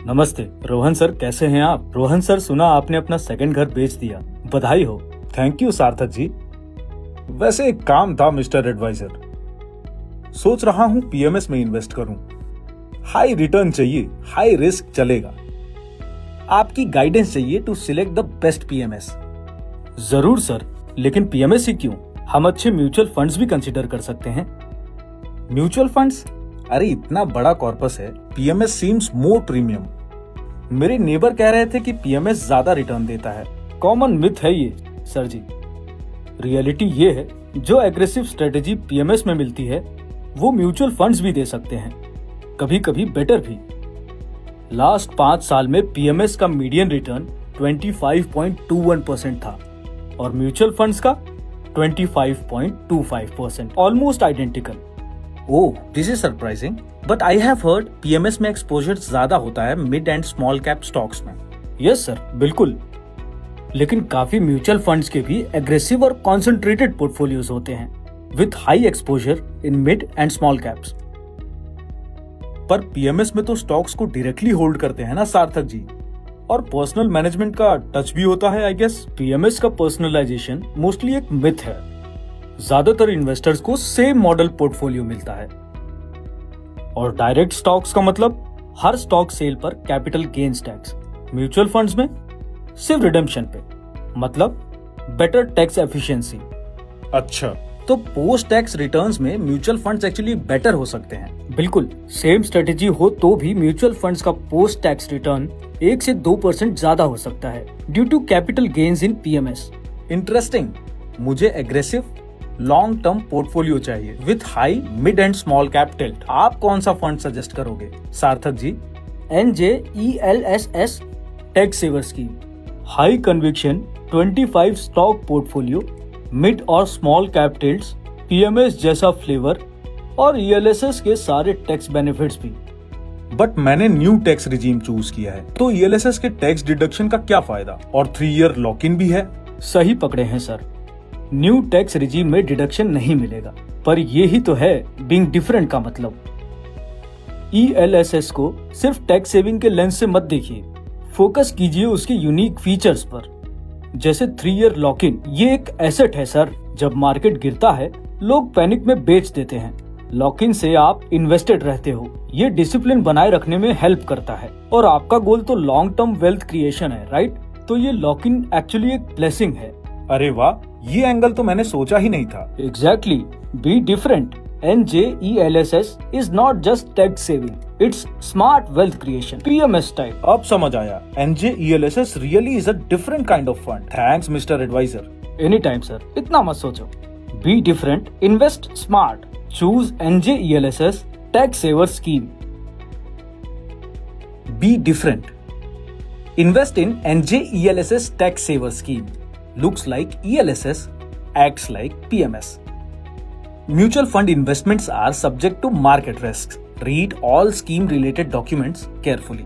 नमस्ते रोहन सर, कैसे हैं आप? रोहन सर, सुना आपने अपना सेकंड घर बेच दिया, बधाई हो। Thank you Sarthak ji. वैसे एक काम था मिस्टर एडवाइजर, सोच रहा हूं पीएमएस में इन्वेस्ट करूं। हाई रिटर्न चाहिए, हाई रिस्क चलेगा। आपकी गाइडेंस चाहिए to select the best PMS. जरूर सर, लेकिन पीएमएस ही क्यों, हम अच्छे म्यूचुअल फंड्स भी कंसीडर कर सकते हैं। Mutual funds? अरे इतना बड़ा कॉर्पस है, पीएमएस सीम्स मोर प्रीमियम। मेरे नेबर कह रहे थे कि पीएमएस ज्यादा रिटर्न देता है। कॉमन मिथ है ये सर जी। रियलिटी ये है, जो एग्रेसिव स्ट्रेटेजी पीएमएस में मिलती है वो म्यूचुअल फंड्स भी दे सकते हैं, कभी कभी बेटर भी। लास्ट 5 साल में पीएमएस का मीडियन रिटर्न 25.21% था और म्यूचुअल फंड्स का 25.25%, almost identical. Oh, this is surprising, but I have heard PMS में एक्सपोजर ज्यादा होता है mid and small cap stocks में। यस सर, बिल्कुल, लेकिन काफी म्यूचुअल फंड्स के भी एग्रेसिव और कॉन्सेंट्रेटेड पोर्टफोलियोज होते हैं with high exposure in mid and small caps. पर पीएमएस में तो स्टॉक्स को डायरेक्टली होल्ड करते हैं ना सार्थक जी, और पर्सनल मैनेजमेंट का टच भी होता है आई गेस। पीएमएस का पर्सनलाइजेशन मोस्टली एक मिथ है। ज्यादातर इन्वेस्टर्स को सेम मॉडल पोर्टफोलियो मिलता है, और डायरेक्ट स्टॉक्स का मतलब हर स्टॉक सेल पर capital gains tax. Mutual funds में सिर्फ रिडेम्पशन पे, मतलब बेटर टैक्स एफिशिएंसी। अच्छा, तो पोस्ट टैक्स रिटर्न्स में म्यूचुअल फंड्स एक्चुअली बेटर हो सकते हैं। बिल्कुल, सेम स्ट्रेटेजी हो तो भी म्यूचुअल फंड्स का पोस्ट टैक्स रिटर्न 1 से 2% ज्यादा हो सकता है due to capital gains in PMS. Interesting. मुझे एग्रेसिव लॉन्ग टर्म पोर्टफोलियो चाहिए with high mid and small cap tilt. आप कौन सा फंड सजेस्ट करोगे Sarthak ji? NJELSS tax saver scheme, high conviction 25 stock portfolio, mid और स्मॉल कैप टिल्ट्स, पीएमएस जैसा flavour और ELSS के सारे टैक्स बेनिफिट्स भी। बट मैंने न्यू टैक्स रिजीम चूज किया है, तो ELSS के टैक्स डिडक्शन का क्या फायदा? और 3 ईयर लॉक इन भी है। सही पकड़े हैं सर, न्यू टैक्स रिजीम में डिडक्शन नहीं मिलेगा, पर ये ही तो है बीइंग डिफरेंट का मतलब। ELSS को सिर्फ टैक्स सेविंग के लेंस से मत देखिए, फोकस कीजिए उसके यूनिक फीचर्स पर, जैसे 3 ईयर लॉक इन। ये एक एसेट है सर, जब मार्केट गिरता है लोग पैनिक में बेच देते हैं, लॉक इन से आप इन्वेस्टेड रहते हो। ये डिसिप्लिन बनाए रखने में हेल्प करता है, और आपका गोल तो लॉन्ग टर्म वेल्थ क्रिएशन है, राइट? तो ये लॉक इन एक्चुअली एक ब्लेसिंग है। अरे वाह, ये एंगल तो मैंने सोचा ही नहीं था। Exactly, be different. NJELSS is not just tax saving, it's smart wealth creation, PMS type. अब समझ आया, NJELSS really is a different kind of fund. Thanks, Mr. Advisor. Anytime, sir. इतना मत सोचो। Be different, invest smart. Choose NJELSS tax saver scheme. Be different. Invest in NJELSS tax saver scheme. Looks like ELSS, acts like PMS. Mutual fund investments are subject to market risks. Read all scheme related documents carefully.